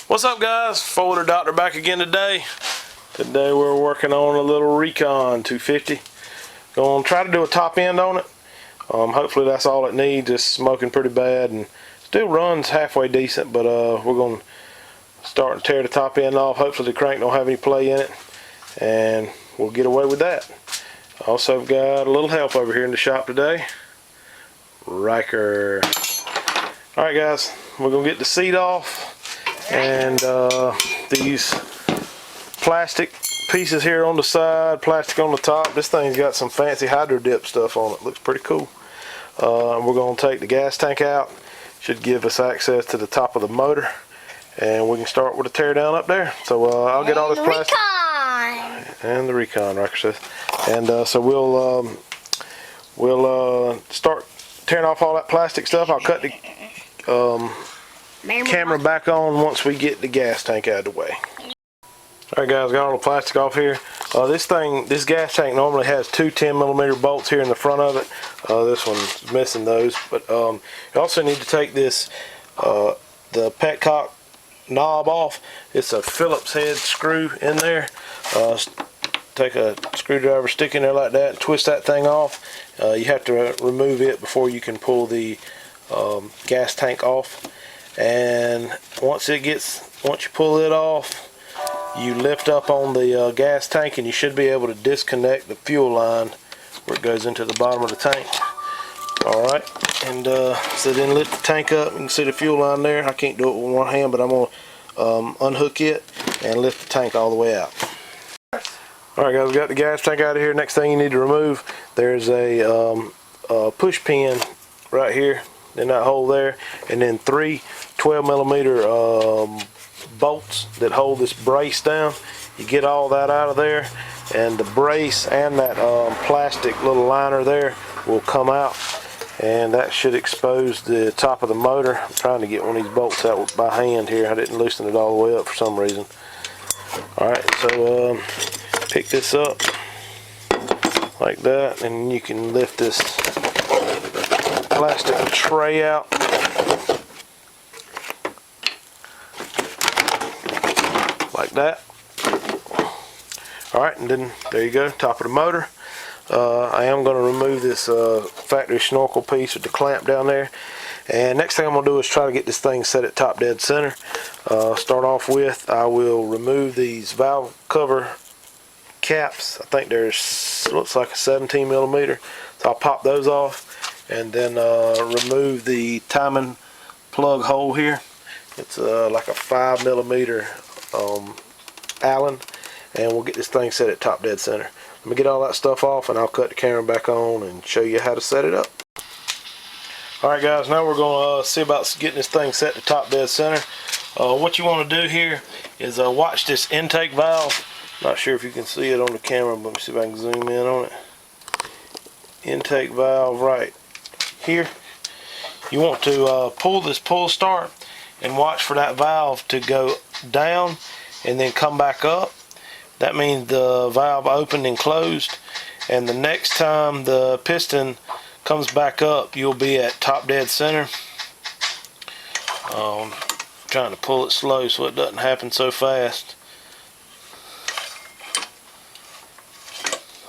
What's up, guys? Four-Wheeler Doctor back again today. Today we're working on a little Recon 250. Gonna try to do a top end on it. Hopefully that's all it needs. It's smoking pretty bad and still runs halfway decent, but we're gonna start and tear the top end off. Hopefully the crank don't have any play in it, and we'll get away with that. Also got a little help over here in the shop today. Riker. All right, guys, we're gonna get the seat off. And these plastic pieces here on the side, plastic on the top. This thing's got some fancy hydro dip stuff on it. Looks pretty cool. We're going to take the gas tank out. Should give us access to the top of the motor, and we can start with a tear down up there. So I'll get all this plastic and the Recon, Riker says. And so we'll start tearing off all that plastic stuff. I'll cut the camera back on once we get the gas tank out of the way. Alright, guys, got all the plastic off here. This gas tank normally has two 10mm bolts here in the front of it. This one's missing those, but you also need to take this the petcock knob off. It's a Phillips head screw in there. Take a screwdriver, stick in there like that, and twist that thing off. You have to remove it before you can pull the gas tank off. And once you pull it off, you lift up on the gas tank, and you should be able to disconnect the fuel line where it goes into the bottom of the tank. Alright, and so then lift the tank up. You can see the fuel line there. I can't do it with one hand, but I'm going to unhook it and lift the tank all the way out. Alright, guys, we got the gas tank out of here. Next thing you need to remove, there's a push pin right here in that hole there, and then three 12mm bolts that hold this brace down. You get all that out of there, and the brace and that plastic little liner there will come out, and that should expose the top of the motor. I'm trying to get one of these bolts out by hand here. I didn't loosen it all the way up for some reason. Alright, so pick this up like that, and you can lift this plastic tray out like that. Alright, and then there you go, top of the motor. I am going to remove this factory snorkel piece with the clamp down there, and next thing I'm going to do is try to get this thing set at top dead center. Start off with, I will remove these valve cover caps. I think there's, looks like a 17mm, so I'll pop those off, and then remove the timing plug hole here. It's like a 5mm Allen, and we'll get this thing set at top dead center. Let me get all that stuff off, and I'll cut the camera back on and show you how to set it up. Alright, guys, now we're going to see about getting this thing set to top dead center. What you want to do here is watch this intake valve. Not sure if you can see it on the camera, but let me see if I can zoom in on it. Intake valve right here. You want to pull this pull start and watch for that valve to go down and then come back up. That means the valve opened and closed, and the next time the piston comes back up, you'll be at top dead center. Trying to pull it slow so it doesn't happen so fast.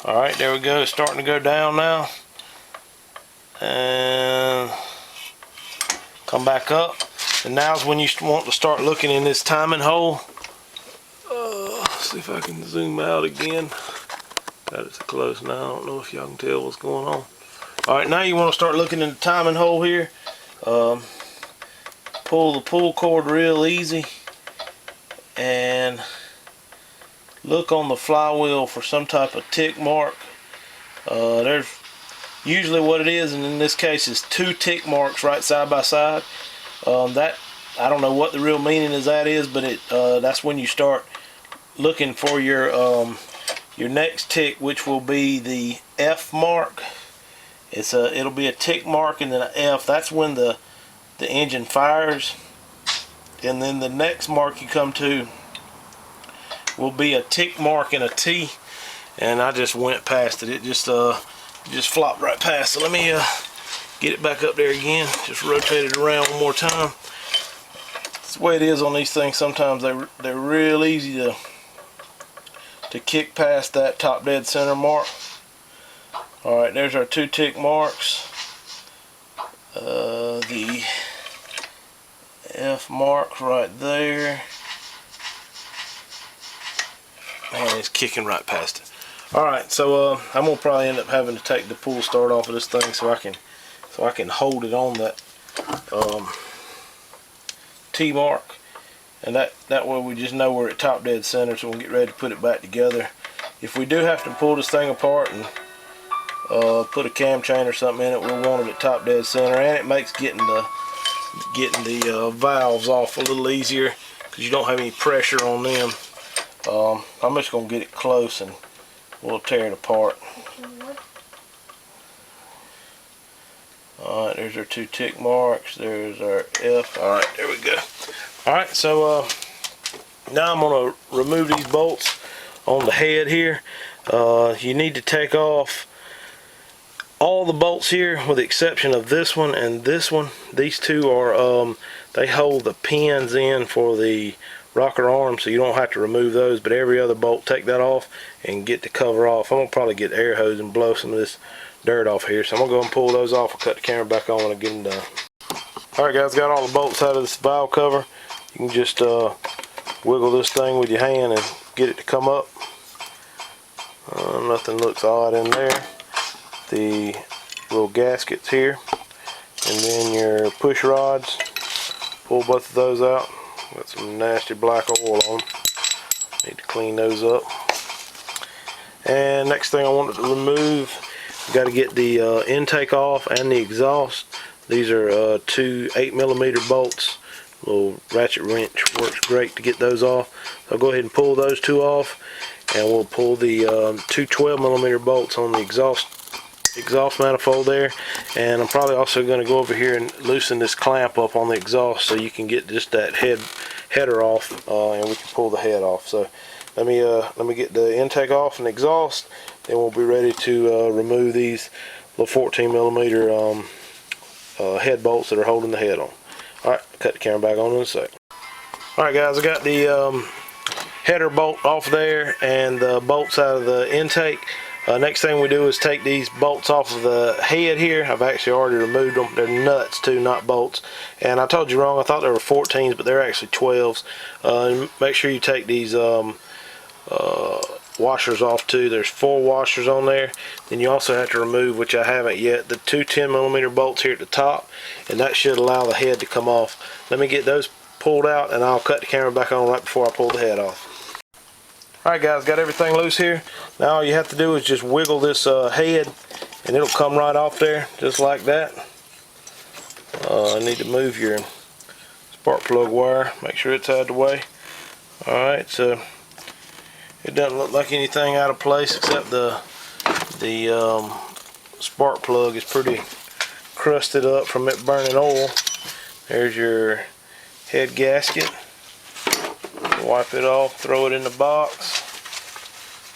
Alright, there we go. It's starting to go down now. And come back up. And now's when you want to start looking in this timing hole. Let's see if I can zoom out again. Got it close now. I don't know if y'all can tell what's going on. Alright, now you want to start looking in the timing hole here. Pull the pull cord real easy, and look on the flywheel for some type of tick mark. There's usually what it is, and in this case is two tick marks right side by side. That, I don't know what the real meaning of that is, but that's when you start looking for your next tick, which will be the F mark. It'll be a tick mark and then an F. That's when the engine fires, and then the next mark you come to will be a tick mark and a T. And I just went past it. It just flopped right past. So let me get it back up there again. Just rotate it around one more time. the way it is on these things. Sometimes they're real easy to kick past that top dead center mark. Alright, there's our 2 tick marks. The F mark right there. Man, it's kicking right past it. Alright, so I'm gonna probably end up having to take the pull start off of this thing so I can hold it on that T mark, and that way we just know we're at top dead center, so we'll get ready to put it back together. If we do have to pull this thing apart and put a cam chain or something in it, we'll want it at top dead center, and it makes getting the valves off a little easier because you don't have any pressure on them. I'm just gonna get it close and we'll tear it apart. Alright, there's our 2 tick marks, there's our F. Alright, there we go. Alright, so now I'm going to remove these bolts on the head here. You need to take off all the bolts here with the exception of this one and this one. These two are, they hold the pins in for the rocker arm, so you don't have to remove those, but every other bolt, take that off and get the cover off. I'm going to probably get the air hose and blow some of this dirt off here, so I'm going to go and pull those off and cut the camera back on when I get them done. Alright guys, got all the bolts out of this valve cover. You can just wiggle this thing with your hand and get it to come up. Nothing looks odd in there. The little gaskets here, and then your push rods. Pull both of those out. Got some nasty black oil on them. Need to clean those up. And next thing I wanted to remove, got to get the intake off and the exhaust. These are 2 8mm bolts. Little ratchet wrench works great to get those off. So I'll go ahead and pull those 2 off, and we'll pull the 2 12mm bolts on the exhaust manifold there. And I'm probably also going to go over here and loosen this clamp up on the exhaust so you can get just that header off, and we can pull the head off. So let me get the intake off and exhaust, then we'll be ready to remove these little 14mm head bolts that are holding the head on. Alright, cut the camera back on in a sec. Alright guys, I got the header bolt off there and the bolts out of the intake. Next thing we do is take these bolts off of the head here. I've actually already removed them. They're nuts too, not bolts. And I told you wrong, I thought they were 14s, but they're actually 12s. Make sure you take these washers off too. There's 4 washers on there. Then you also have to remove, which I haven't yet, the 2 10mm bolts here at the top, and that should allow the head to come off. Let me get those pulled out and I'll cut the camera back on right before I pull the head off. Alright guys, got everything loose here. Now all you have to do is just wiggle this head and it'll come right off there just like that. I need to move your spark plug wire, make sure it's out of the way. Alright, so it doesn't look like anything out of place except the spark plug is pretty crusted up from it burning oil. There's your head gasket. Wipe it off, throw it in the box.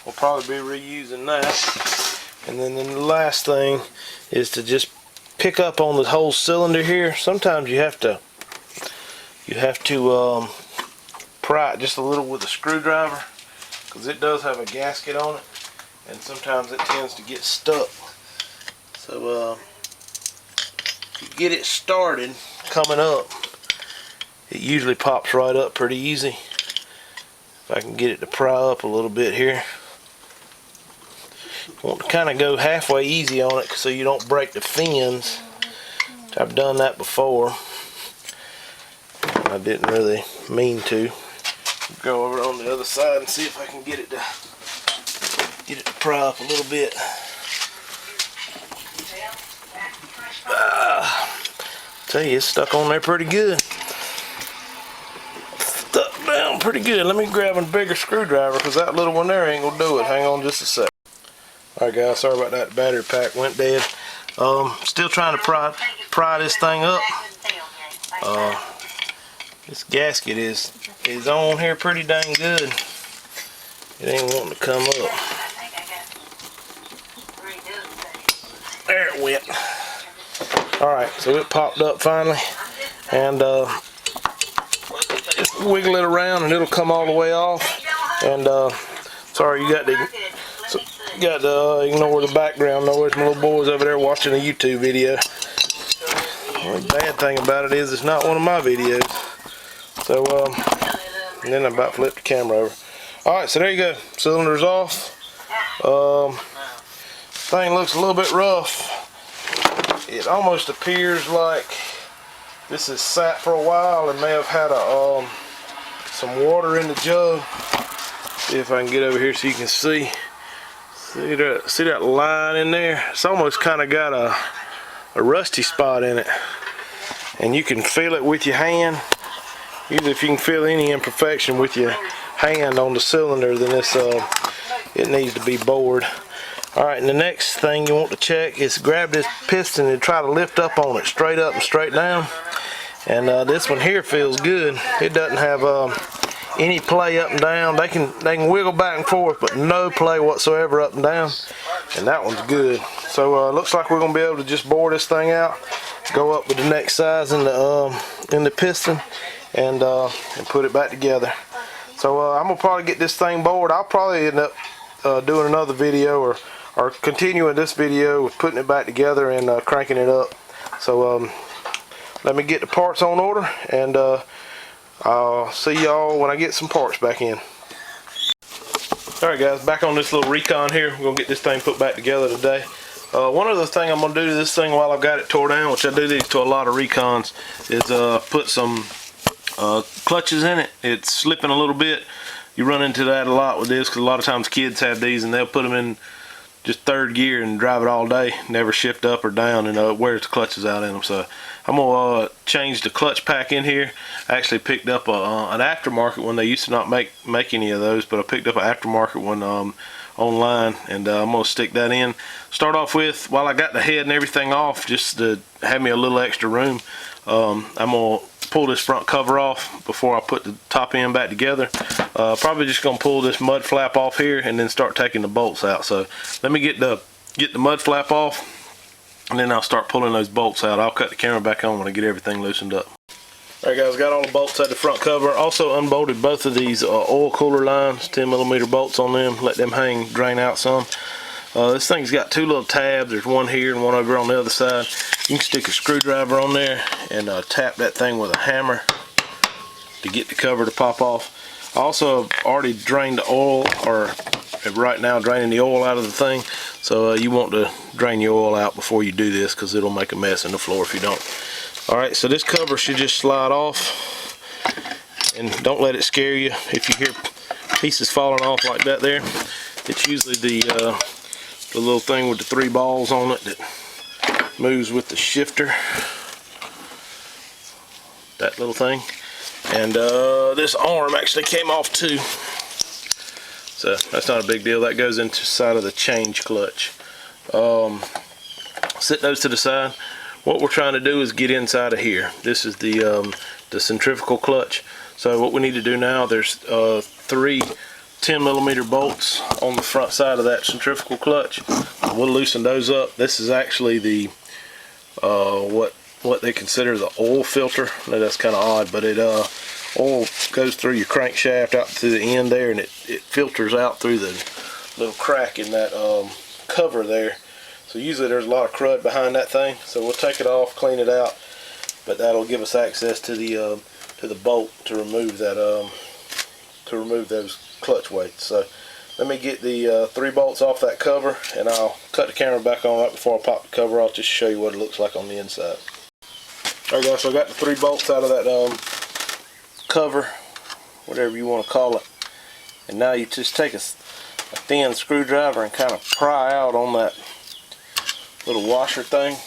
We'll probably be reusing that. And then the last thing is to just pick up on the whole cylinder here. Sometimes you have to pry it just a little with a screwdriver, because it does have a gasket on it, and sometimes it tends to get stuck. So if you get it started coming up, it usually pops right up pretty easy. If I can get it to pry up a little bit here. You want to kind of go halfway easy on it so you don't break the fins. I've done that before. I didn't really mean to. Go over on the other side and see if I can get it to pry up a little bit. Tell you, it's stuck on there pretty good. Stuck down pretty good. Let me grab a bigger screwdriver because that little one there ain't gonna do it. Hang on just a sec. Alright guys, sorry about that. The battery pack went dead. Still trying to pry this thing up. This gasket is on here pretty dang good. It ain't wanting to come up. There it went. Alright, so it popped up finally. And wiggle it around and it'll come all the way off. And sorry, you got to ignore the background noise. My little boy's over there watching a YouTube video. The only bad thing about it is it's not one of my videos. So and then I about flipped the camera over. Alright, so there you go. Cylinder's off. Thing looks a little bit rough. It almost appears like this has sat for a while and may have had some water in the jug. See if I can get over here so you can see. See that line in there? It's almost kind of got a rusty spot in it. And you can feel it with your hand. Usually if you can feel any imperfection with your hand on the cylinder, then it needs to be bored. Alright, and the next thing you want to check is grab this piston and try to lift up on it, straight up and straight down. And this one here feels good. It doesn't have any play up and down. They can wiggle back and forth, but no play whatsoever up and down. And that one's good. So looks like we're gonna be able to just bore this thing out, go up with the next size in the piston, and put it back together. So I'm gonna probably get this thing bored. I'll probably end up doing another video or continuing this video with putting it back together and cranking it up. So let me get the parts on order, and I'll see y'all when I get some parts back in. Alright guys, back on this little Recon here. We're going to get this thing put back together today. One other thing I'm going to do to this thing while I've got it tore down, which I do these to a lot of Recons, is put some clutches in it. It's slipping a little bit. You run into that a lot with this because a lot of times kids have these and they'll put them in just third gear and drive it all day, never shift up or down, and wears the clutches out in them. So I'm gonna change the clutch pack in here. I actually picked up an aftermarket one. They used to not make any of those, but I picked up an aftermarket one online, and I'm gonna stick that in. Start off with, while I got the head and everything off, just to have me a little extra room, I'm gonna pull this front cover off before I put the top end back together. Probably just gonna pull this mud flap off here and then start taking the bolts out. So let me get the mud flap off, and then I'll start pulling those bolts out. I'll cut the camera back on when I get everything loosened up. Alright guys, got all the bolts out the front cover. Also unbolted both of these oil cooler lines, 10mm bolts on them. Let them hang, drain out some. This thing's got two little tabs. There's one here and one over on the other side. You can stick a screwdriver on there and tap that thing with a hammer to get the cover to pop off. I also have already drained the oil, or right now draining the oil out of the thing. So you want to drain your oil out before you do this, because it'll make a mess in the floor if you don't. Alright, so this cover should just slide off, and don't let it scare you if you hear pieces falling off like that there. It's usually the little thing with the 3 balls on it that moves with the shifter, that little thing. And this arm actually came off too, so that's not a big deal. That goes into the side of the change clutch. Set those to the side. What we're trying to do is get inside of here. This is the centrifugal clutch. So what we need to do now, there's 3 10mm bolts on the front side of that centrifugal clutch. We'll loosen those up. This is actually the what they consider the oil filter. I know that's kind of odd, but oil goes through your crankshaft out to the end there, and it filters out through the little crack in that cover there. So usually there's a lot of crud behind that thing, so we'll take it off, clean it out, but that'll give us access to the bolt to remove that those clutch weights. So let me get the 3 bolts off that cover, and I'll cut the camera back on right before I pop the cover off, just to show you what it looks like on the inside. Alright guys, so I got the 3 bolts out of that cover, whatever you want to call it, and now you just take a thin screwdriver and kind of pry out on that little washer thing.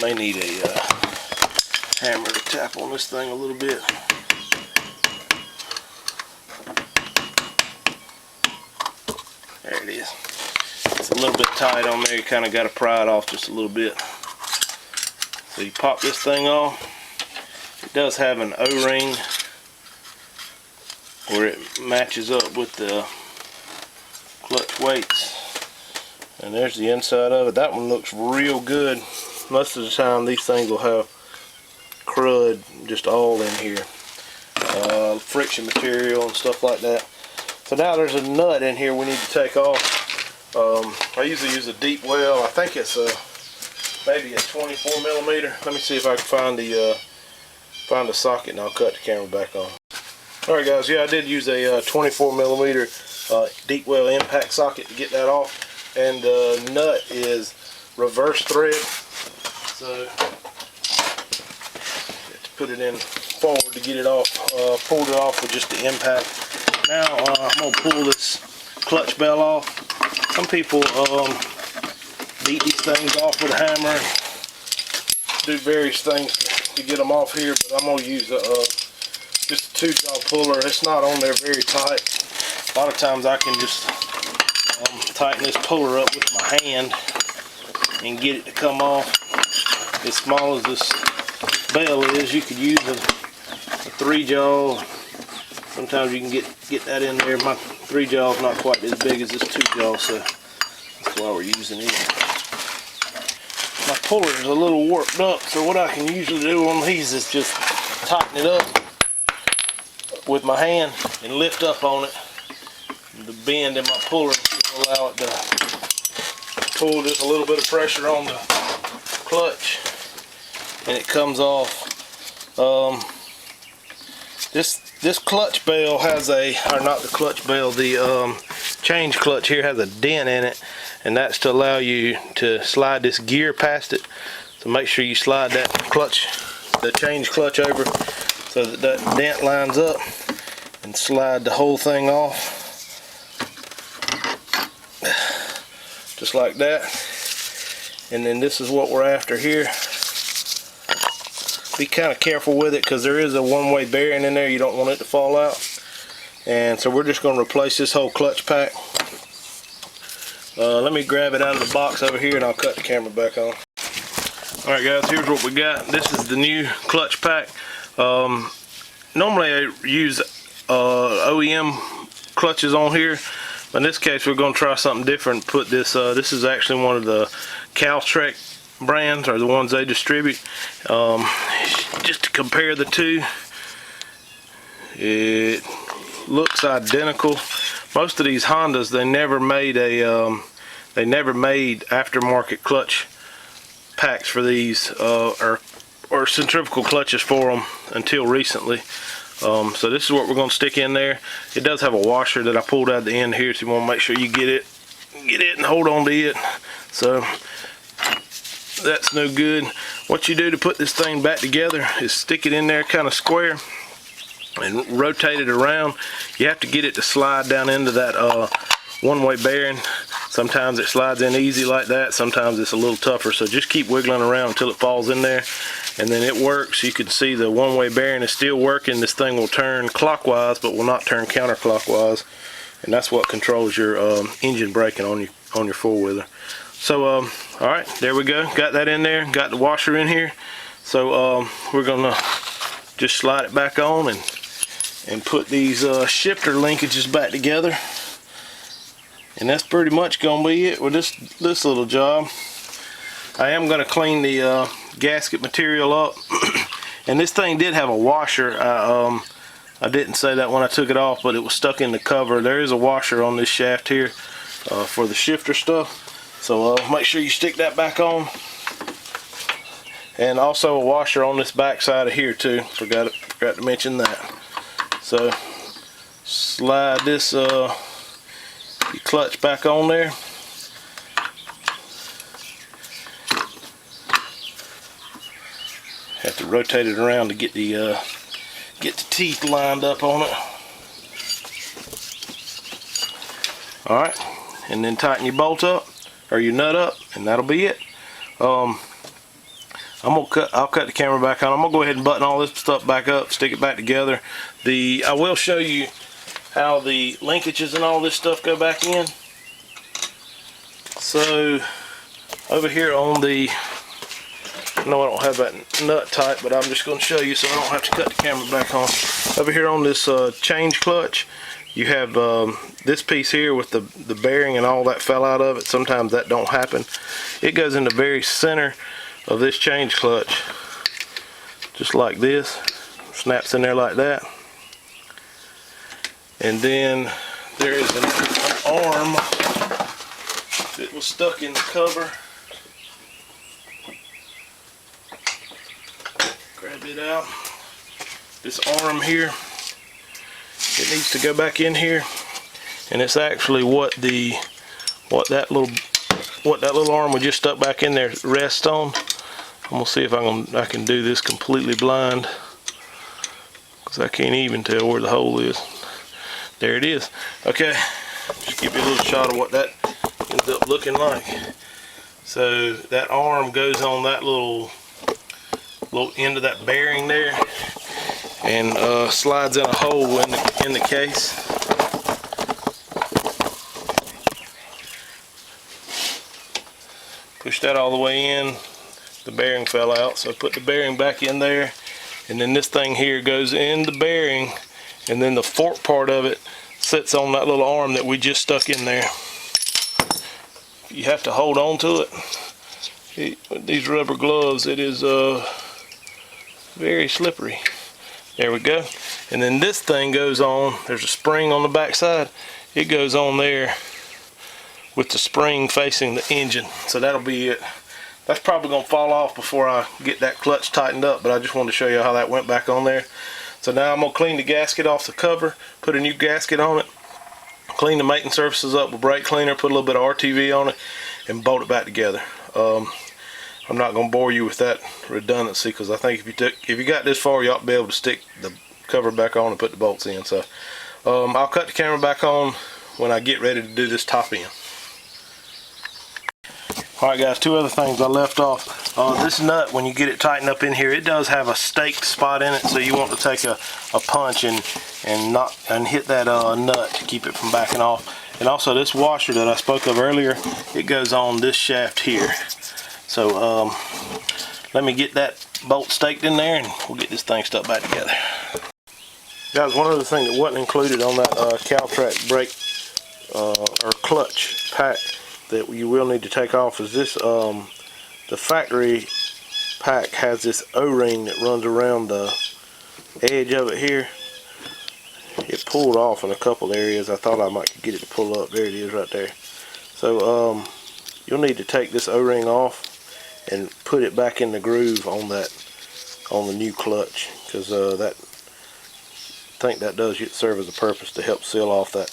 May need a hammer to tap on this thing a little bit. There it is. It's a little bit tight on there. You kind of got to pry it off just a little bit. So you pop this thing off. It does have an O-ring where it matches up with the clutch weights. And there's the inside of it. That one looks real good. Most of the time these things will have crud just all in here. friction material and stuff like that. So now there's a nut in here we need to take off. I usually use a deep well. I think it's maybe a 24 millimeter. Let me see if I can find the socket, and I'll cut the camera back on. Alright guys, yeah, I did use a 24 millimeter deep well impact socket to get that off, and the nut is reverse thread, so to put it in forward to get it off. Pulled it off with just the impact. Now I'm going to pull this clutch bell off. Some people beat these things off with a hammer, do various things to get them off here, but I'm going to use just a 2-jaw puller. It's not on there very tight. A lot of times I can just tighten this puller up with my hand and get it to come off. As small as this bell is, you could use a 3-jaw. Sometimes you can get that in there. My 3-jaw is not quite as big as this 2-jaw, so that's why we're using it. My puller is a little warped up, so what I can usually do on these is just tighten it up with my hand and lift up on it. The bend in my puller will allow it to pull just a little bit of pressure on the clutch, and it comes off. This clutch bell has or not the clutch bell, the change clutch here has a dent in it, and that's to allow you to slide this gear past it. So make sure you slide that clutch, the change clutch over, so that that dent lines up, and slide the whole thing off. Just like that. And then this is what we're after here. Be kind of careful with it, because there is a one-way bearing in there. You don't want it to fall out. And so we're just going to replace this whole clutch pack. Let me grab it out of the box over here, and I'll cut the camera back on. Alright guys, here's what we got. This is the new clutch pack. Normally I use OEM clutches on here. In this case, we're going to try something different. Put this. This is actually one of the Caltrek brands, or the ones they distribute. Just to compare the two, it looks identical. Most of these Hondas, they never made aftermarket clutch packs for these, or centrifugal clutches for them until recently. So this is what we're going to stick in there. It does have a washer that I pulled out the end here, so you want to make sure you get it and hold on to it. So that's no good. What you do to put this thing back together is stick it in there kind of square and rotate it around. You have to get it to slide down into that one-way bearing. Sometimes it slides in easy like that, sometimes it's a little tougher, so just keep wiggling around until it falls in there, and then it works. You can see the one-way bearing is still working. This thing will turn clockwise but will not turn counterclockwise, and that's what controls your engine braking on your four-wheeler. So alright, there we go, got that in there, got the washer in here. So we're gonna just slide it back on and put these shifter linkages back together. And that's pretty much gonna be it with this little job. I am gonna clean the gasket material up. And this thing did have a washer. I didn't say that when I took it off, but it was stuck in the cover. There is a washer on this shaft here for the shifter stuff. So make sure you stick that back on. And also a washer on this back side of here too. Forgot to mention that. So slide this your clutch back on there. Have to rotate it around to get the teeth lined up on it. Alright, and then tighten your bolt up, or your nut up, and that'll be it. I'll cut the camera back on. I'm gonna go ahead and button all this stuff back up, stick it back together. I will show you how the linkages and all this stuff go back in. So over here on the, no, I don't have that nut tight, but I'm just going to show you so I don't have to cut the camera back on. Over here on this change clutch, you have this piece here with the bearing and all that fell out of it. Sometimes that don't happen. It goes in the very center of this change clutch, just like this. Snaps in there like that. And then there is an arm that was stuck in the cover. Grab it out. This arm here, it needs to go back in here, and it's actually what that little arm we just stuck back in there rests on. I'm gonna see if I can do this completely blind, because I can't even tell where the hole is. There it is. Okay, just give you a little shot of what that ends up looking like. So that arm goes on that little end of that bearing there, and slides in a hole in the case. Push that all the way in. The bearing fell out, so put the bearing back in there, and then this thing here goes in the bearing, and then the fork part of it sits on that little arm that we just stuck in there. You have to hold on to it. With these rubber gloves, it is very slippery. There we go. And then this thing goes on. There's a spring on the back side. It goes on there with the spring facing the engine. So that'll be it. That's probably going to fall off before I get that clutch tightened up, but I just wanted to show you how that went back on there. So now I'm going to clean the gasket off the cover, put a new gasket on it, clean the mating surfaces up with brake cleaner, put a little bit of RTV on it, and bolt it back together. I'm not going to bore you with that redundancy, because I think if you got this far, you ought to be able to stick the cover back on and put the bolts in. So I'll cut the camera back on when I get ready to do this top end. Alright guys, two other things I left off. This nut, when you get it tightened up in here, it does have a staked spot in it, so you want to take a punch and hit that nut to keep it from backing off. And also this washer that I spoke of earlier, it goes on this shaft here. So let me get that bolt staked in there, and we'll get this thing stuck back together. Guys, one other thing that wasn't included on that Caltrac brake or clutch pack that you will need to take off is this. The factory pack has this O-ring that runs around the edge of it here. It pulled off in a couple areas. I thought I might get it to pull up. There it is right there. So you'll need to take this O-ring off and put it back in the groove on the new clutch, because I think that does serve as a purpose to help seal off that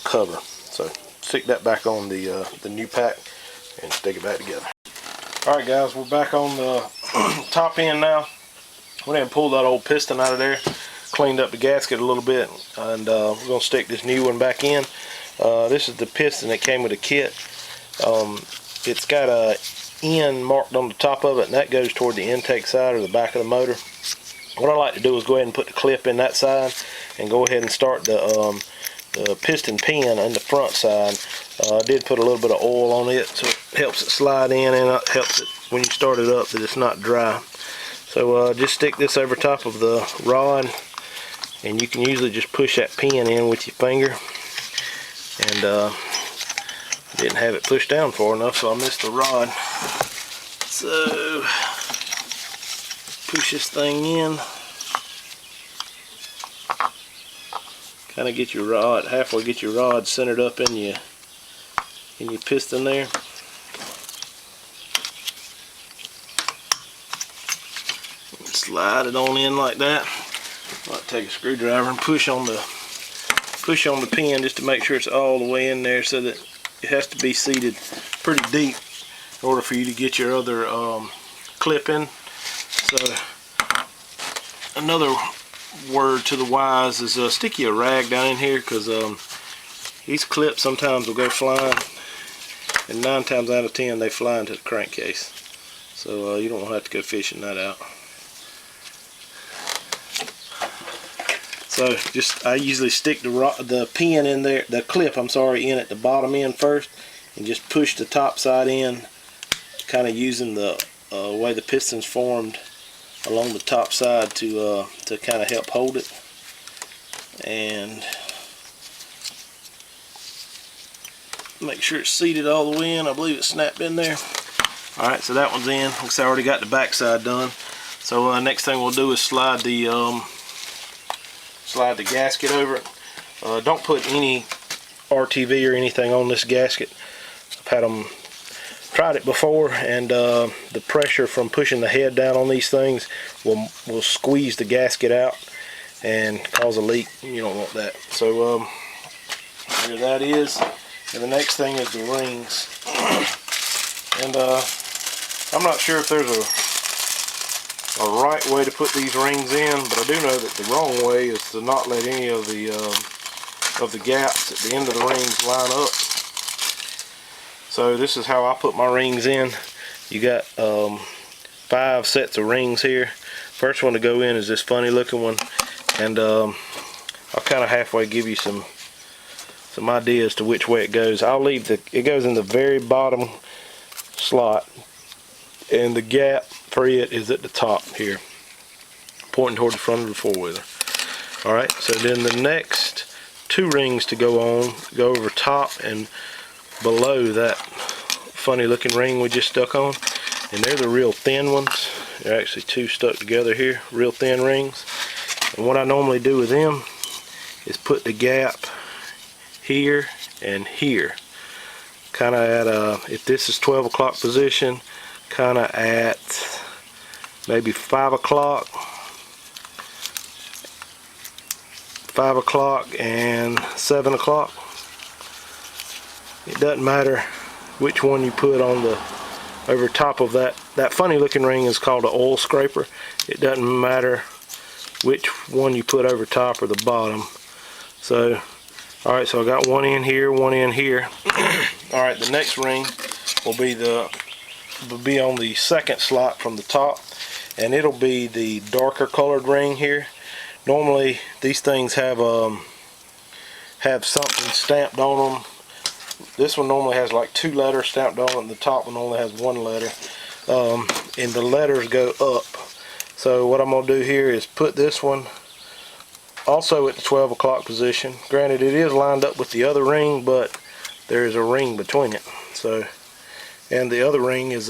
cover. So stick that back on the new pack and stick it back together. Alright guys, we're back on the top end now. Went ahead and pulled that old piston out of there, cleaned up the gasket a little bit, and we're going to stick this new one back in. This is the piston that came with the kit. It's got a N marked on the top of it, and that goes toward the intake side or the back of the motor. What I like to do is go ahead and put the clip in that side and go ahead and start the piston pin on the front side. I did put a little bit of oil on it, so it helps it slide in, and it helps it when you start it up that it's not dry. So just stick this over top of the rod, and you can usually just push that pin in with your finger. And didn't have it pushed down far enough, so I missed the rod. So push this thing in. Kind of get your rod, halfway get your rod centered up in your piston there. And slide it on in like that. I'll take a screwdriver and push on the pin just to make sure it's all the way in there, so that it has to be seated pretty deep in order for you to get your other clip in. So another word to the wise is stick you a rag down in here, because these clips sometimes will go flying, and 9 times out of 10 they fly into the crankcase. So you don't have to go fishing that out. So I usually stick the pin in there, the clip, I'm sorry, in at the bottom end first, and just push the top side in, kind of using the way the piston's formed along the top side to kind of help hold it. And make sure it's seated all the way in. I believe it snapped in there. Alright, so that one's in. Looks like I already got the back side done. So next thing we'll do is slide the gasket over it. Don't put any RTV or anything on this gasket. I've had them tried it before, and the pressure from pushing the head down on these things will squeeze the gasket out and cause a leak. You don't want that. So here that is, and the next thing is the rings. And I'm not sure if there's a right way to put these rings in, but I do know that the wrong way is to not let any of the gaps at the end of the rings line up. So this is how I put my rings in. You got 5 sets of rings here. First one to go in is this funny looking one, and I'll kind of halfway give you some ideas to which way it goes. I'll leave it goes in the very bottom slot, and the gap for it is at the top here, pointing toward the front of the four-wheeler. Alright, so then the next 2 rings to go over top and below that funny looking ring we just stuck on, and they're the real thin ones. They're actually 2 stuck together here, real thin rings. And what I normally do with them is put the gap here and here, kind of at if this is 12 o'clock position, kind of at maybe 5 o'clock and 7 o'clock. It doesn't matter which one you put on the over top of that funny looking ring is called an oil scraper. It doesn't matter which one you put over top or the bottom. So alright, so I got one in here, one in here. Alright, the next ring will be on the second slot from the top, and it'll be the darker colored ring here. Normally these things have something stamped on them. This one normally has like 2 letters stamped on it, and the top one only has 1 letter, and the letters go up. So what I'm going to do here is put this one also at the 12 o'clock position. Granted, it is lined up with the other ring, but there is a ring between it. So, and the other ring is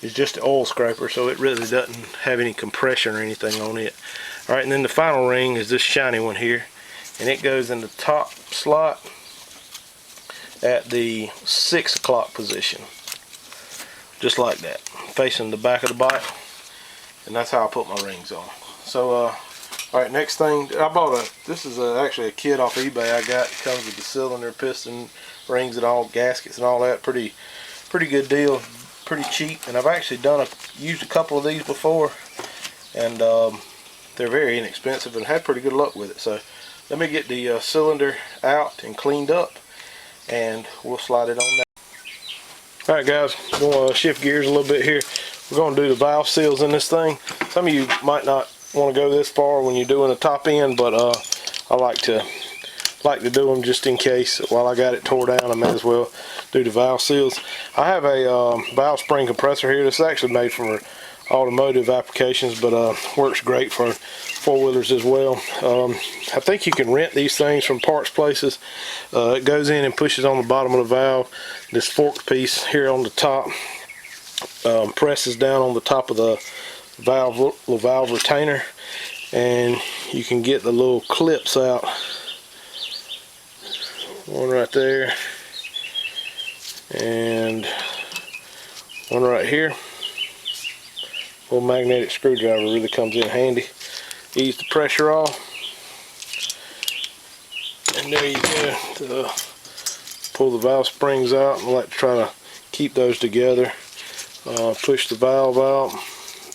just an oil scraper, so it really doesn't have any compression or anything on it. Alright, and then the final ring is this shiny one here, and it goes in the top slot at the 6 o'clock position, just like that, facing the back of the bike. And that's how I put my rings on. So alright, next thing, I bought this is actually a kit off eBay I got. It comes with the cylinder, piston, rings and all, gaskets and all that. Pretty good deal, pretty cheap. And I've actually used a couple of these before, and they're very inexpensive and had pretty good luck with it. So let me get the cylinder out and cleaned up, and we'll slide it on now. Alright guys, I'm going to shift gears a little bit here. We're going to do the valve seals in this thing. Some of you might not want to go this far when you're doing the top end, but I like to do them just in case. While I got it tore down, I may as well do the valve seals. I have a valve spring compressor here. This is actually made for automotive applications, but works great for four-wheelers as well. I think you can rent these things from parts places. It goes in and pushes on the bottom of the valve. This forked piece here on the top presses down on the top of the valve retainer, and you can get the little clips out. One right there and one right here. Little magnetic screwdriver really comes in handy. Ease the pressure off, and there you go. Pull the valve springs out, and I like to try to keep those together. Push the valve out.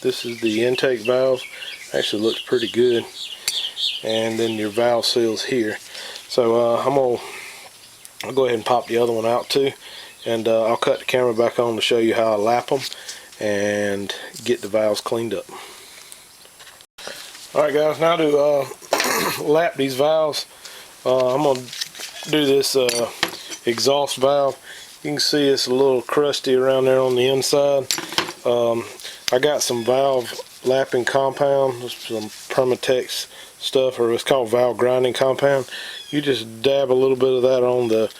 This is the intake valve. Actually looks pretty good. And then your valve seals here. So I'll go ahead and pop the other one out too, and I'll cut the camera back on to show you how I lap them and get the valves cleaned up. Alright guys, now to lap these valves, I'm going to do this exhaust valve. You can see it's a little crusty around there on the inside. I got some valve lapping compound, some Permatex stuff, or it's called valve grinding compound. You just dab a little bit of that on the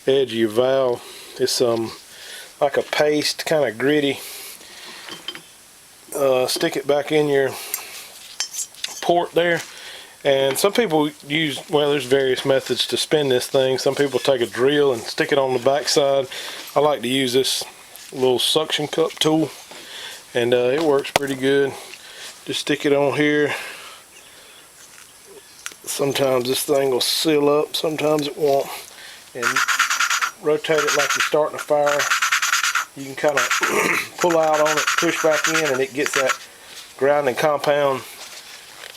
edge of your valve. It's like a paste, kind of gritty. Stick it back in your port there, And some people use, well, there's various methods to spin this thing. Some people take a drill and stick it on the backside. I like to use this little suction cup tool, and it works pretty good. Just stick it on here. Sometimes this thing will seal up, sometimes it won't. And rotate it like you're starting a fire. You can kind of pull out on it, push back in, and it gets that grinding compound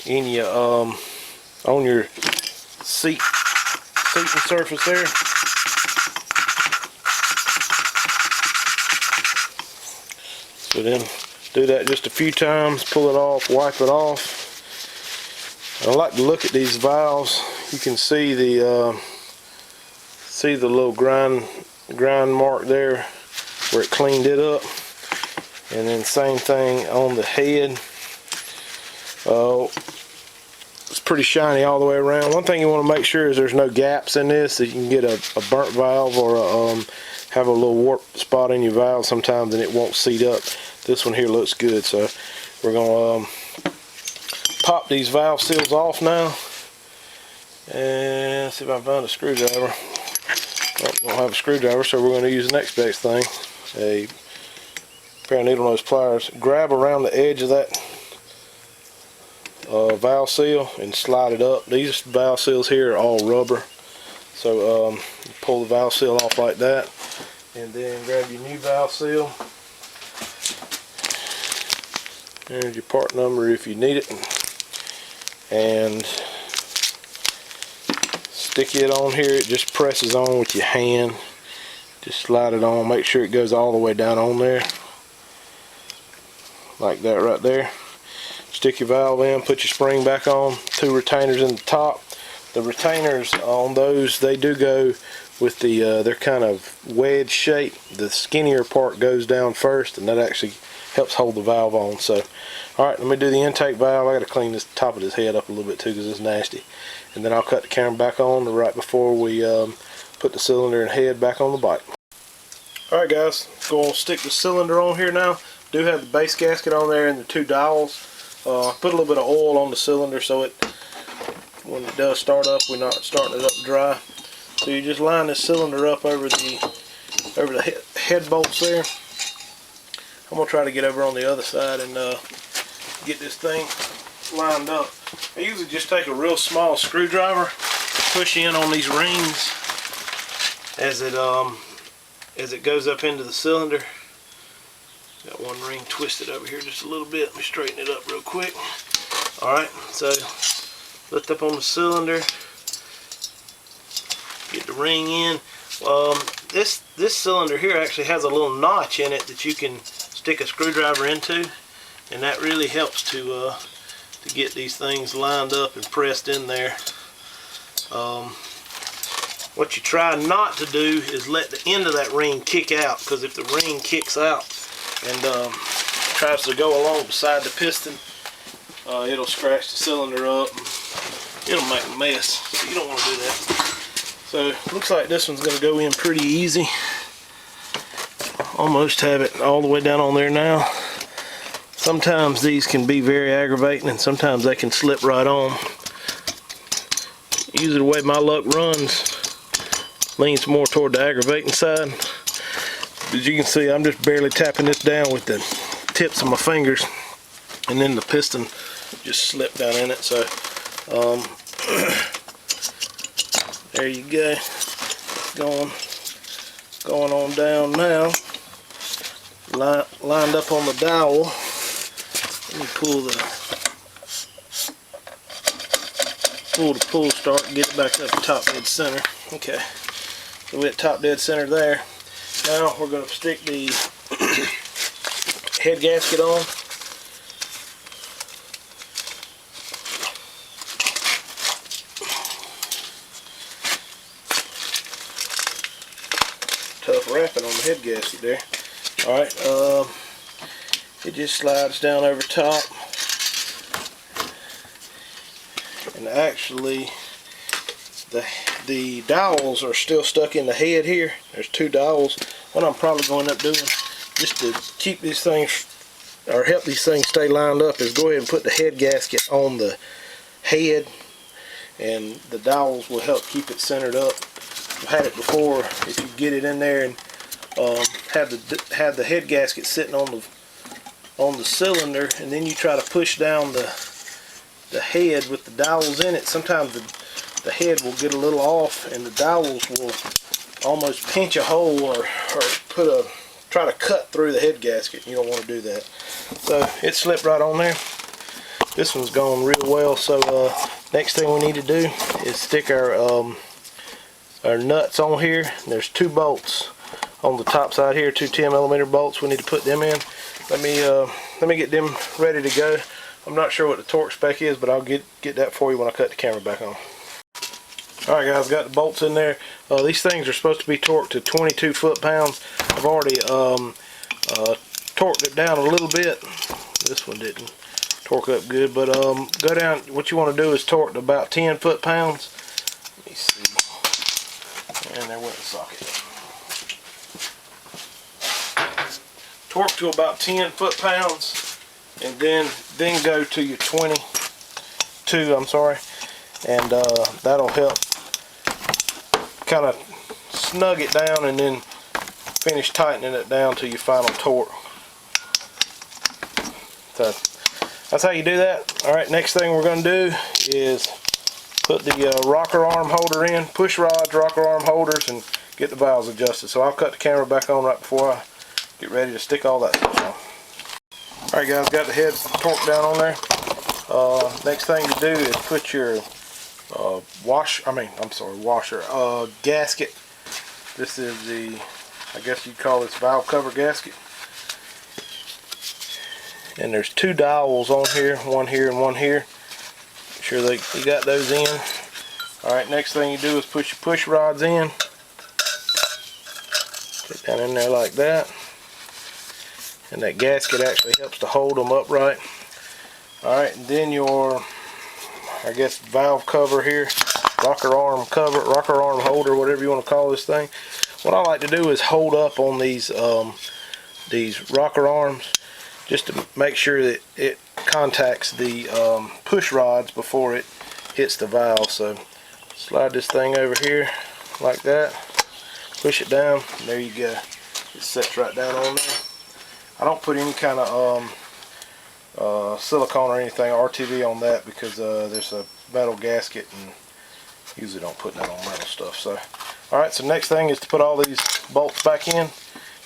in your on your seating surface there. So then do that just a few times, pull it off, wipe it off. I like to look at these valves. You can see the little grind mark there where it cleaned it up. And then same thing on the head. It's pretty shiny all the way around. One thing you want to make sure is there's no gaps in this, that you can get a burnt valve or have a little warp spot in your valve sometimes and it won't seat up. This one here looks good, so we're going to pop these valve seals off now. And see if I can find a screwdriver. Oh, don't have a screwdriver, so we're going to use the next best thing. A pair of needle nose pliers. Grab around the edge of that valve seal and slide it up. These valve seals here are all rubber, so pull the valve seal off like that, and then grab your new valve seal. There's your part number if you need it, and stick it on here. It just presses on with your hand. Just slide it on, make sure it goes all the way down on there like that right there. Stick your valve in, put your spring back on, 2 retainers in the top. The retainers on those, they do go with the they're kind of wedge shape. The skinnier part goes down first, and that actually helps hold the valve on. So alright, let me do the intake valve. I got to clean this top of this head up a little bit too because it's nasty, and then I'll cut the camera back on right before we put the cylinder and head back on the bike. Alright guys, go stick the cylinder on here now. Do have the base gasket on there and the 2 dowels. Put a little bit of oil on the cylinder so it, when it does start up, we're not starting it up dry. So you just line this cylinder up over the head bolts there. I'm gonna try to get over on the other side and get this thing lined up. I usually just take a real small screwdriver, push in on these rings as it goes up into the cylinder. Got one ring twisted over here just a little bit. Let me straighten it up real quick. Alright, so lift up on the cylinder, get the ring in. This cylinder here actually has a little notch in it that you can stick a screwdriver into, and that really helps to get these things lined up and pressed in there. What you try not to do is let the end of that ring kick out, because if the ring kicks out and tries to go along beside the piston, it'll scratch the cylinder up. It'll make a mess, so you don't want to do that. So looks like this one's going to go in pretty easy. Almost have it all the way down on there now. Sometimes these can be very aggravating, and sometimes they can slip right on. Usually the way my luck runs leans more toward the aggravating side. As you can see, I'm just barely tapping this down with the tips of my fingers, and then the piston just slipped down in it. So there you go. Going on down now. Lined up on the dowel. Let me pull the pull start and get it back up to top dead center. Okay, so we're at top dead center there. Now we're going to stick the head gasket on. Tough wrapping on the head gasket there. Alright, it just slides down over top. And actually, the dowels are still stuck in the head here. There's 2 dowels. What I'm probably going to end up doing, just to keep these things, or help these things stay lined up, is go ahead and put the head gasket on the head and the dowels will help keep it centered up. I've had it before. If you get it in there and have the head gasket sitting on the cylinder, and then you try to push down the head with the dowels in it, sometimes the head will get a little off and the dowels will almost pinch a hole or try to cut through the head gasket. You don't want to do that. So it slipped right on there. This one's going real well. So next thing we need to do is stick our nuts on here. There's 2 bolts on the top side here, 2 10mm bolts. We need to put them in. Let me get them ready to go. I'm not sure what the torque spec is, but I'll get that for you when I cut the camera back on. Alright guys, got the bolts in there. These things are supposed to be torqued to 22 foot-pounds. I've already torqued it down a little bit. This one didn't torque up good, but go down. What you want to do is torque to about 10 foot-pounds. Let me see. And there went the socket. Torque to about 10 foot-pounds, and then go to your 22. I'm sorry, and that'll help kind of snug it down, and then finish tightening it down to your final torque. So that's how you do that. Alright, next thing we're going to do is put the rocker arm holder in, push rods, rocker arm holders, and get the valves adjusted. So I'll cut the camera back on right before I get ready to stick all that stuff on. Alright guys, got the head torqued down on there. Next thing to do is put your washer, gasket. This is the, I guess you'd call this valve cover gasket. And there's 2 dowels on here, one here and one here. Make sure you got those in. Alright, next thing you do is put your push rods in. Get down in there like that. And that gasket actually helps to hold them upright. Alright, and then your, I guess, valve cover here, rocker arm holder, whatever you want to call this thing. What I like to do is hold up on these rocker arms just to make sure that it contacts the push rods before it hits the valve. So slide this thing over here like that, push it down, and there you go. It sets right down on there. I don't put any kind of silicone or anything, RTV on that, because there's a metal gasket and usually don't put that on metal stuff. So alright, so next thing is to put all these bolts back in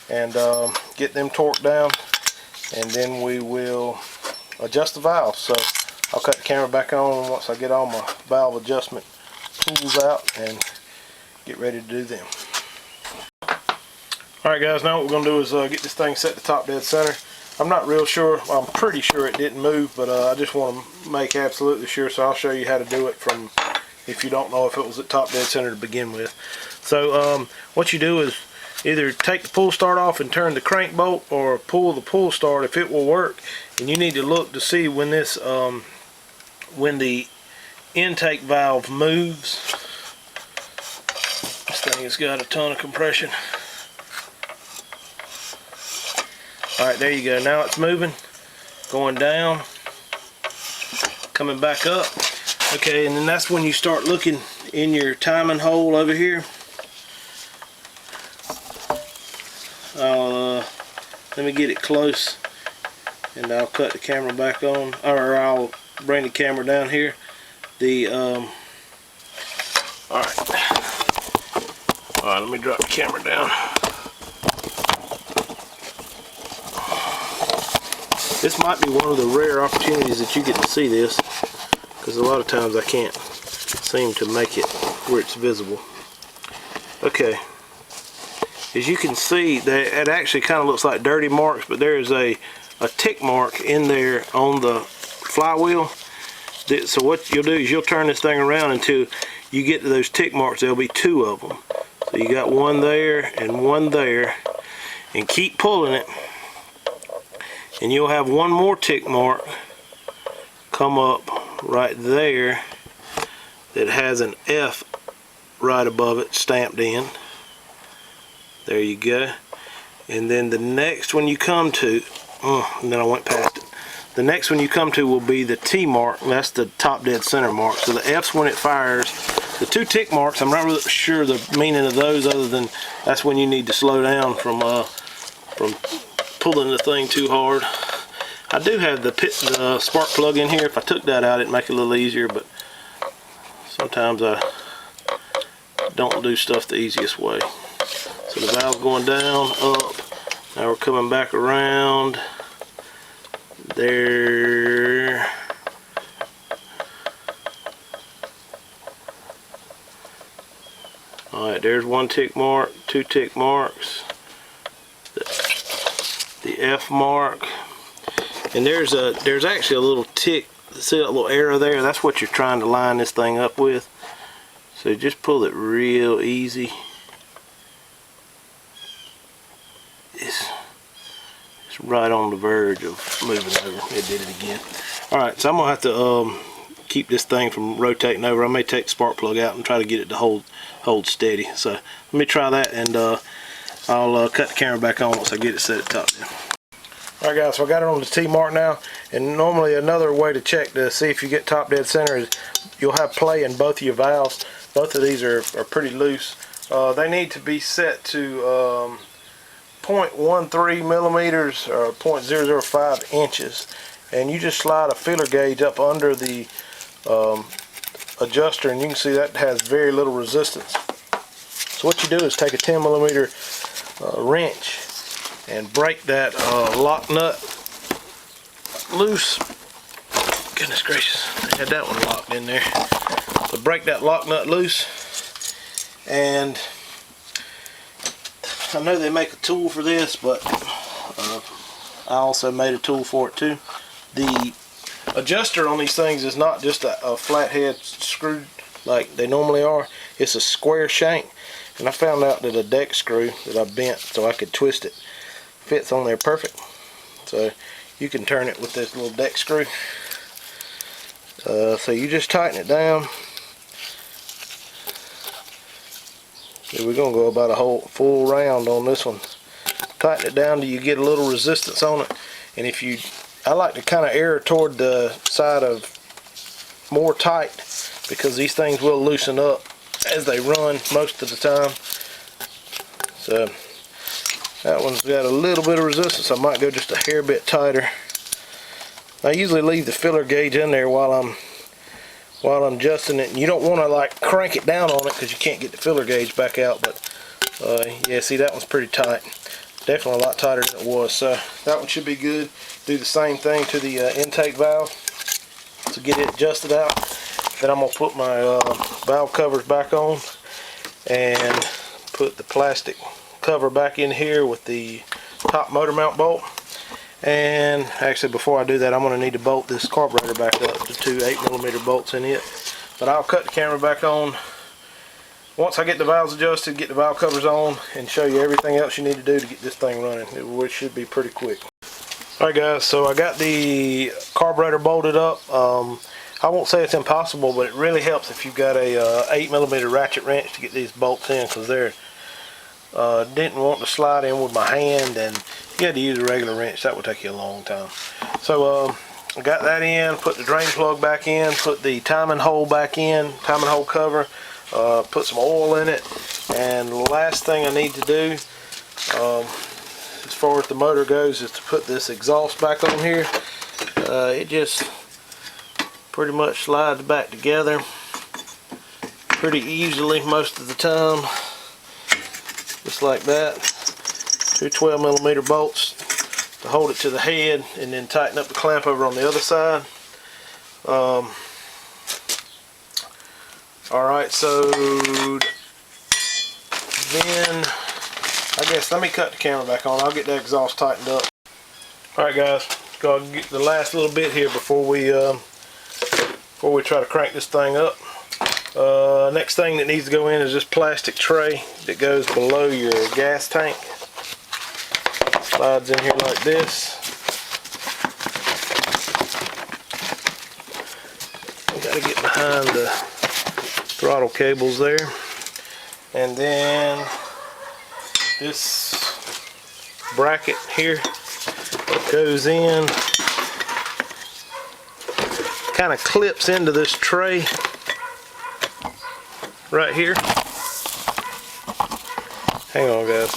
and get them torqued down, and then we will adjust the valve. So I'll cut the camera back on once I get all my valve adjustment tools out and get ready to do them. Alright guys, now what we're going to do is get this thing set to top dead center. I'm not real sure, well, I'm pretty sure it didn't move, but I just want to make absolutely sure, so I'll show you how to do it from, if you don't know if it was at top dead center to begin with. So what you do is either take the pull start off and turn the crank bolt, or pull the pull start if it will work, and you need to look to see when this when the intake valve moves. This thing has got a ton of compression. Alright, there you go. Now it's moving, going down, coming back up. Okay, and then that's when you start looking in your timing hole over here. Let me get it close, and I'll cut the camera back on, or I'll bring the camera down here. Alright, let me drop the camera down. This might be one of the rare opportunities that you get to see this, because a lot of times I can't seem to make it where it's visible. Okay, as you can see, it actually kind of looks like dirty marks, but there is a tick mark in there on the flywheel. So what you'll do is you'll turn this thing around until you get to those tick marks. There'll be 2 of them. So you got one there and one there, and keep pulling it, and you'll have one more tick mark come up right there that has an F right above it stamped in. There you go. And then the next one you come to, and then I went past it. The next one you come to will be the T mark, and that's the top dead center mark. So the F's when it fires. The 2 tick marks, I'm not really sure the meaning of those, other than that's when you need to slow down from pulling the thing too hard. I do have the spark plug in here. If I took that out, it'd make it a little easier, but sometimes I don't do stuff the easiest way. So the valve's going down, up. Now we're coming back around. There. Alright, there's 1 tick mark, 2 tick marks, the F mark, and there's actually a little tick. See that little arrow there? That's what you're trying to line this thing up with. So just pull it real easy. It's right on the verge of moving over. It did it again. Alright, so I'm going to have to keep this thing from rotating over. I may take the spark plug out and try to get it to hold steady. So let me try that, and I'll cut the camera back on once I get it set at top down. Alright guys, so I got it on the T mark now, and normally another way to check to see if you get top dead center is you'll have play in both of your valves. Both of these are pretty loose. They need to be set to 0.13 millimeters or 0.005 inches, and you just slide a feeler gauge up under the adjuster, and you can see that has very little resistance. So what you do is take a 10 millimeter wrench and break that lock nut loose. Goodness gracious, I had that one locked in there. So break that lock nut loose, and I know they make a tool for this, but I also made a tool for it too. The adjuster on these things is not just a flathead screw like they normally are. It's a square shank, and I found out that a deck screw that I bent so I could twist it fits on there perfect. So you can turn it with this little deck screw. So you just tighten it down. So we're going to go about a whole full round on this one. Tighten it down till you get a little resistance on it. And if you, I like to kind of err toward the side of more tight, because these things will loosen up as they run most of the time. So that one's got a little bit of resistance. I might go just a hair bit tighter. I usually leave the filler gauge in there while I'm adjusting it. And you don't want to like crank it down on it because you can't get the filler gauge back out. But yeah, see, that one's pretty tight. Definitely a lot tighter than it was. So that one should be good. Do the same thing to the intake valve to get it adjusted out. Then I'm going to put my valve covers back on and put the plastic cover back in here with the top motor mount bolt. And actually, before I do that, I'm going to need to bolt this carburetor back up to 2 8mm bolts in it. But I'll cut the camera back on once I get the valves adjusted, get the valve covers on, and show you everything else you need to do to get this thing running, which should be pretty quick. Alright guys, so I got the carburetor bolted up. I won't say it's impossible, but it really helps if you've got a 8mm ratchet wrench to get these bolts in, because they're didn't want to slide in with my hand, and you had to use a regular wrench. That would take you a long time. So I got that in, put the drain plug back in, put the timing hole back in, timing hole cover, put some oil in it, and the last thing I need to do as far as the motor goes is to put this exhaust back on here. It just pretty much slides back together pretty easily most of the time, just like that. 2 12mm bolts to hold it to the head, and then tighten up the clamp over on the other side. Alright, so then I guess let me cut the camera back on. I'll get that exhaust tightened up. Alright guys, go ahead and get the last little bit here before we try to crank this thing up. Next thing that needs to go in is this plastic tray that goes below your gas tank. Slides in here like this. You gotta get behind the throttle cables there. And then this bracket here goes in kind of clips into this tray right here. Hang on, guys.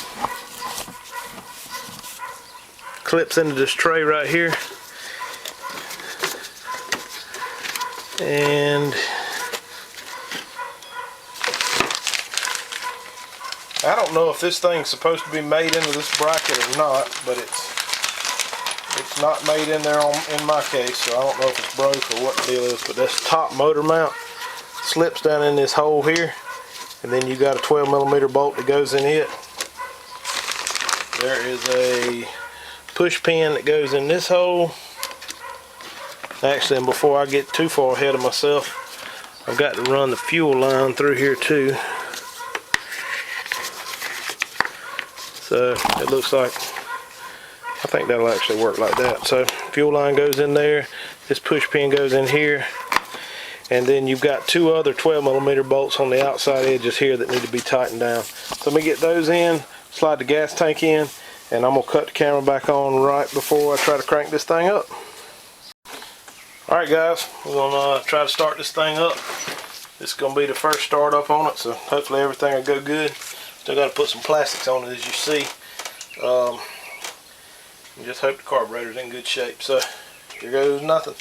Clips into this tray right here. And I don't know if this thing's supposed to be made into this bracket or not, but it's not made in there in my case, so I don't know if it's broke or what the deal is. But this top motor mount slips down in this hole here, and then you got a 12mm bolt that goes in it. There is a push pin that goes in this hole. Actually, and before I get too far ahead of myself, I've got to run the fuel line through here too. So it looks like, I think that'll actually work like that. So fuel line goes in there, this push pin goes in here, and then you've got two other 12mm bolts on the outside edges here that need to be tightened down. So let me get those in, slide the gas tank in, and I'm going to cut the camera back on right before I try to crank this thing up. Alright guys, we're going to try to start this thing up. This is going to be the first start up on it, so hopefully everything will go good. Still got to put some plastics on it, as you see. And just hope the carburetor's in good shape. So here goes nothing.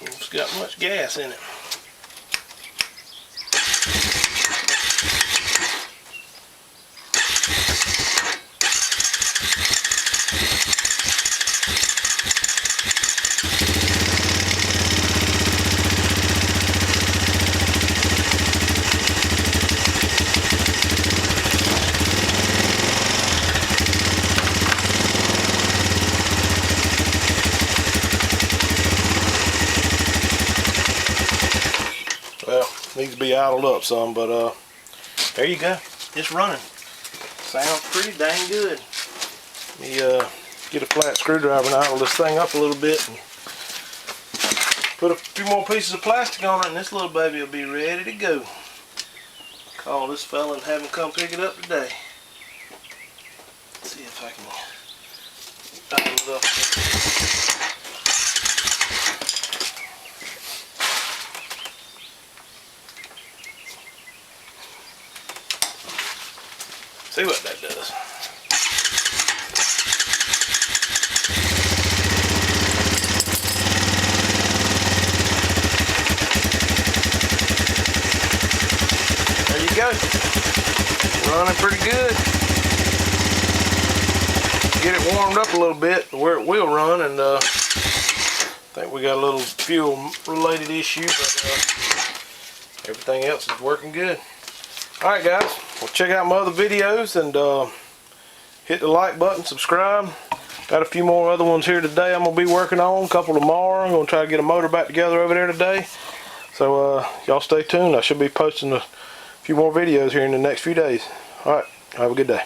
It's got much gas in it. Well, needs to be idled up some, but there you go. It's running. Sounds pretty dang good. Let me get a flat screwdriver and idle this thing up a little bit and put a few more pieces of plastic on it, and this little baby will be ready to go. Call this fella and have him come pick it up today. Let's see if I can idle it up. See what that does. There you go. Running pretty good. Get it warmed up a little bit where it will run, and I think we got a little fuel related issue, but everything else is working good. Alright guys, well, check out my other videos and hit the like button, subscribe. Got a few more other ones here today I'm going to be working on, a couple tomorrow. I'm going to try to get a motor back together over there today. So y'all stay tuned. I should be posting a few more videos here in the next few days. Alright, have a good day.